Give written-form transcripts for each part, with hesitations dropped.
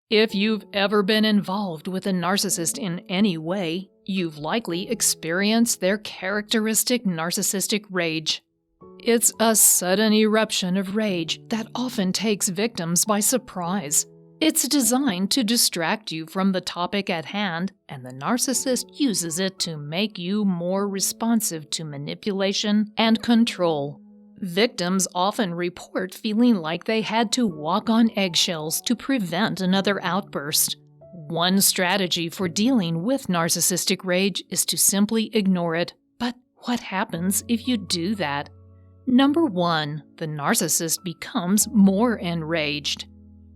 If you've ever been involved with a narcissist in any way, you've likely experienced their characteristic narcissistic rage. It's a sudden eruption of rage that often takes victims by surprise. It's designed to distract you from the topic at hand, and the narcissist uses it to make you more responsive to manipulation and control. Victims often report feeling like they had to walk on eggshells to prevent another outburst. One strategy for dealing with narcissistic rage is to simply ignore it. But what happens if you do that? Number 1, the narcissist becomes more enraged.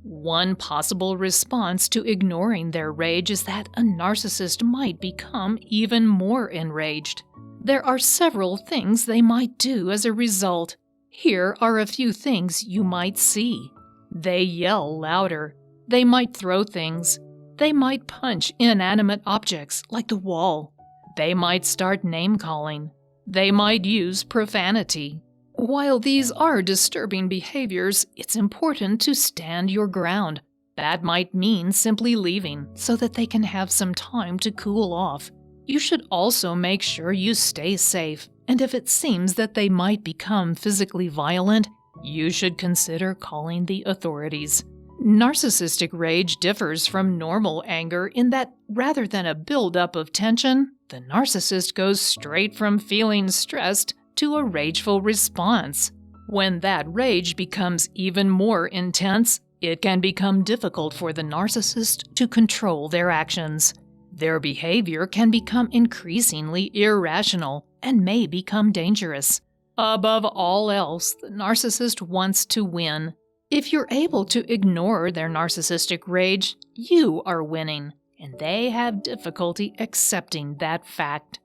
One possible response to ignoring their rage is that a narcissist might become even more enraged. There are several things they might do as a result. Here are a few things you might see. They yell louder. They might throw things. They might punch inanimate objects like the wall. They might start name-calling. They might use profanity. While these are disturbing behaviors, it's important to stand your ground. That might mean simply leaving so that they can have some time to cool off. You should also make sure you stay safe, and if it seems that they might become physically violent, you should consider calling the authorities. Narcissistic rage differs from normal anger in that rather than a buildup of tension, the narcissist goes straight from feeling stressed to a rageful response. When that rage becomes even more intense, it can become difficult for the narcissist to control their actions. Their behavior can become increasingly irrational and may become dangerous. Above all else, the narcissist wants to win. If you're able to ignore their narcissistic rage, you are winning, and they have difficulty accepting that fact.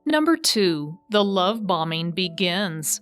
Number 2, the love bombing begins.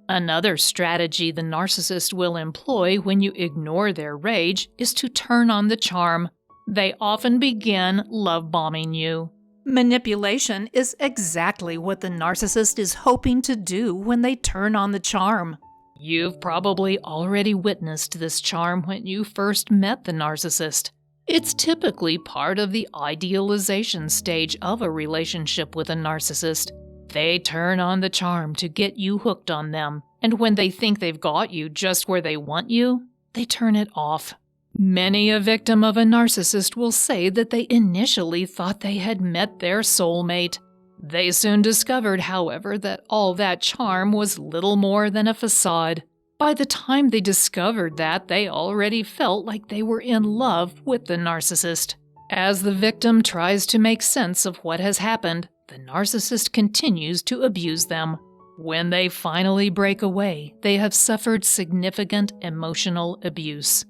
Another strategy the narcissist will employ when you ignore their rage is to turn on the charm. They often begin love bombing you. Manipulation is exactly what the narcissist is hoping to do when they turn on the charm. You've probably already witnessed this charm when you first met the narcissist. It's typically part of the idealization stage of a relationship with a narcissist. They turn on the charm to get you hooked on them, and when they think they've got you just where they want you, they turn it off. Many a victim of a narcissist will say that they initially thought they had met their soulmate. They soon discovered, however, that all that charm was little more than a facade. By the time they discovered that, they already felt like they were in love with the narcissist. As the victim tries to make sense of what has happened, the narcissist continues to abuse them. When they finally break away, they have suffered significant emotional abuse.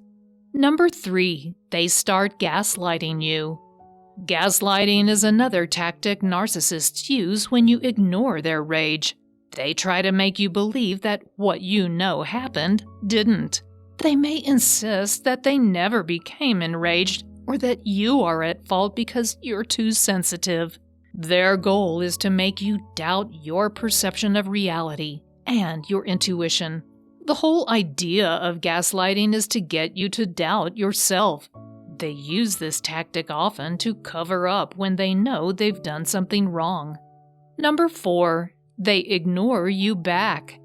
Number 3, they start gaslighting you. Gaslighting is another tactic narcissists use when you ignore their rage. They try to make you believe that what you know happened didn't. They may insist that they never became enraged or that you are at fault because you're too sensitive. Their goal is to make you doubt your perception of reality and your intuition. The whole idea of gaslighting is to get you to doubt yourself. They use this tactic often to cover up when they know they've done something wrong. Number 4, they ignore you back.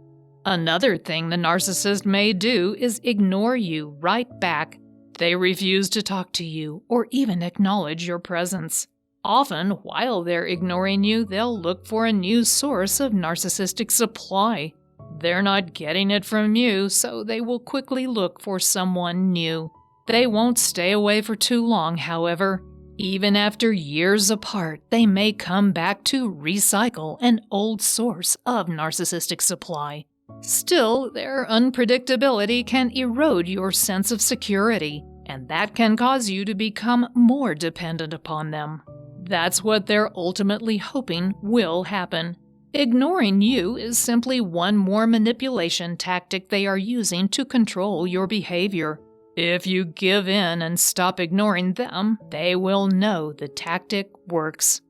Another thing the narcissist may do is ignore you right back. They refuse to talk to you or even acknowledge your presence. Often, while they're ignoring you, they'll look for a new source of narcissistic supply. They're not getting it from you, so they will quickly look for someone new. They won't stay away for too long, however. Even after years apart, they may come back to recycle an old source of narcissistic supply. Still, their unpredictability can erode your sense of security, and that can cause you to become more dependent upon them. That's what they're ultimately hoping will happen. Ignoring you is simply one more manipulation tactic they are using to control your behavior. If you give in and stop ignoring them, they will know the tactic works.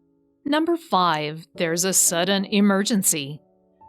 Number 5, there's a sudden emergency.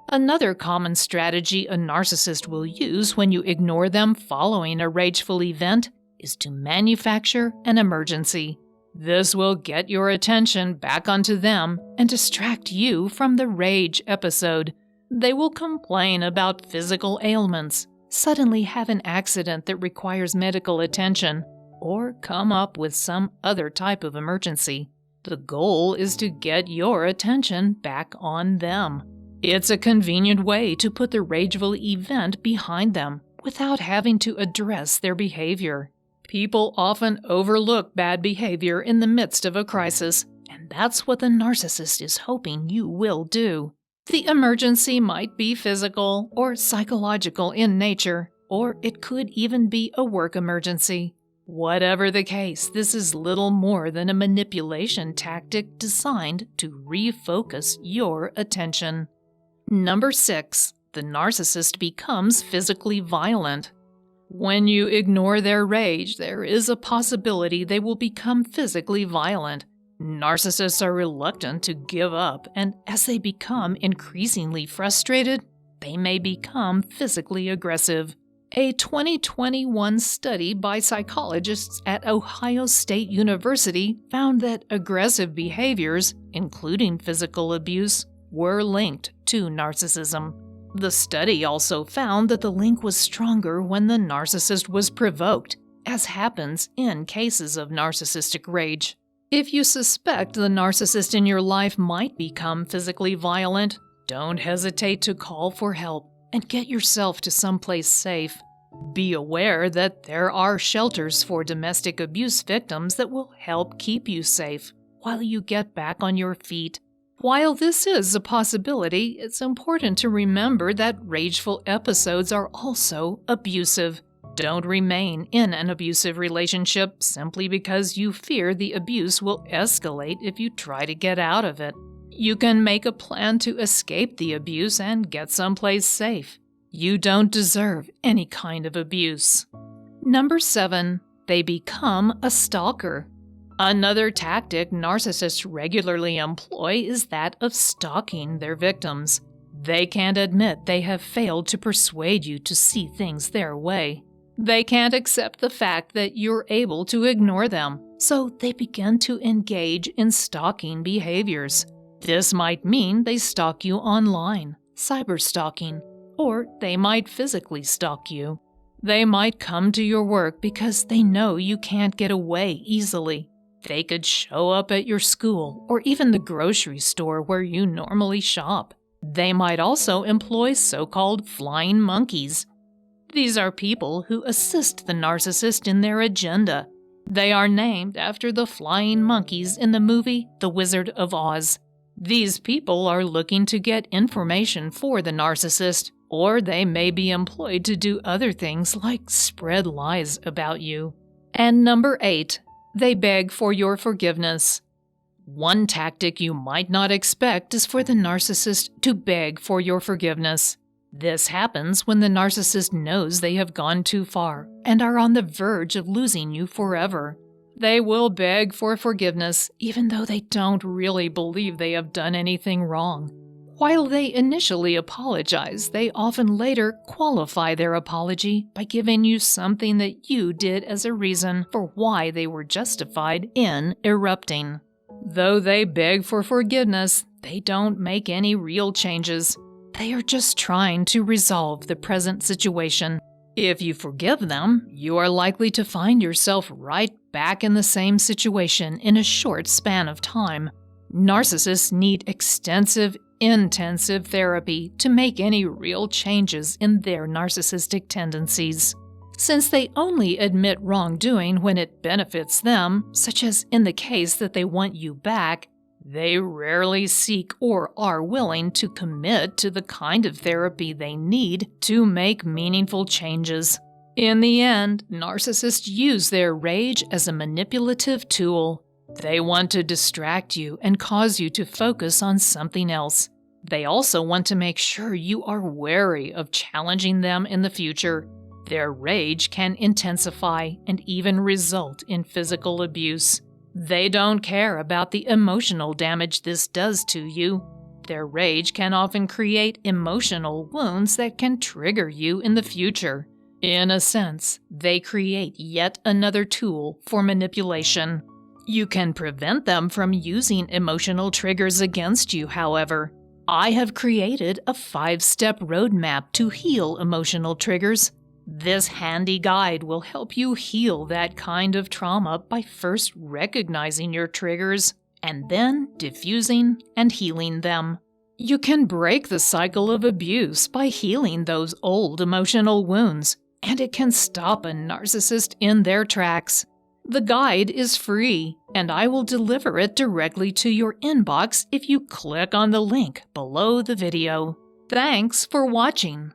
Another common strategy a narcissist will use when you ignore them following a rageful event is to manufacture an emergency. This will get your attention back onto them and distract you from the rage episode. They will complain about physical ailments, suddenly have an accident that requires medical attention, or come up with some other type of emergency. The goal is to get your attention back on them. It's a convenient way to put the rageful event behind them without having to address their behavior. People often overlook bad behavior in the midst of a crisis, and that's what the narcissist is hoping you will do. The emergency might be physical or psychological in nature, or it could even be a work emergency. Whatever the case, this is little more than a manipulation tactic designed to refocus your attention. Number 6. The narcissist becomes physically violent. When you ignore their rage, there is a possibility they will become physically violent. Narcissists are reluctant to give up, and as they become increasingly frustrated, they may become physically aggressive. A 2021 study by psychologists at Ohio State University found that aggressive behaviors, including physical abuse, were linked to narcissism. The study also found that the link was stronger when the narcissist was provoked, as happens in cases of narcissistic rage. If you suspect the narcissist in your life might become physically violent, don't hesitate to call for help and get yourself to someplace safe. Be aware that there are shelters for domestic abuse victims that will help keep you safe while you get back on your feet. While this is a possibility, it's important to remember that rageful episodes are also abusive. Don't remain in an abusive relationship simply because you fear the abuse will escalate if you try to get out of it. You can make a plan to escape the abuse and get someplace safe. You don't deserve any kind of abuse. Number 7. They become a stalker. Another tactic narcissists regularly employ is that of stalking their victims. They can't admit they have failed to persuade you to see things their way. They can't accept the fact that you're able to ignore them, so they begin to engage in stalking behaviors. This might mean they stalk you online, cyberstalking, or they might physically stalk you. They might come to your work because they know you can't get away easily. They could show up at your school or even the grocery store where you normally shop. They might also employ so-called flying monkeys. These are people who assist the narcissist in their agenda. They are named after the flying monkeys in the movie The Wizard of Oz. These people are looking to get information for the narcissist, or they may be employed to do other things like spread lies about you. And number 8. They beg for your forgiveness. One tactic you might not expect is for the narcissist to beg for your forgiveness. This happens when the narcissist knows they have gone too far and are on the verge of losing you forever. They will beg for forgiveness even though they don't really believe they have done anything wrong. While they initially apologize, they often later qualify their apology by giving you something that you did as a reason for why they were justified in erupting. Though they beg for forgiveness, they don't make any real changes. They are just trying to resolve the present situation. If you forgive them, you are likely to find yourself right back in the same situation in a short span of time. Narcissists need extensive, intensive therapy to make any real changes in their narcissistic tendencies. Since they only admit wrongdoing when it benefits them, such as in the case that they want you back, they rarely seek or are willing to commit to the kind of therapy they need to make meaningful changes. In the end, narcissists use their rage as a manipulative tool. They want to distract you and cause you to focus on something else. They also want to make sure you are wary of challenging them in the future. Their rage can intensify and even result in physical abuse. They don't care about the emotional damage this does to you. Their rage can often create emotional wounds that can trigger you in the future. In a sense, they create yet another tool for manipulation. You can prevent them from using emotional triggers against you, however. I have created a 5-step roadmap to heal emotional triggers. This handy guide will help you heal that kind of trauma by first recognizing your triggers and then diffusing and healing them. You can break the cycle of abuse by healing those old emotional wounds, and it can stop a narcissist in their tracks. The guide is free, and I will deliver it directly to your inbox if you click on the link below the video. Thanks for watching.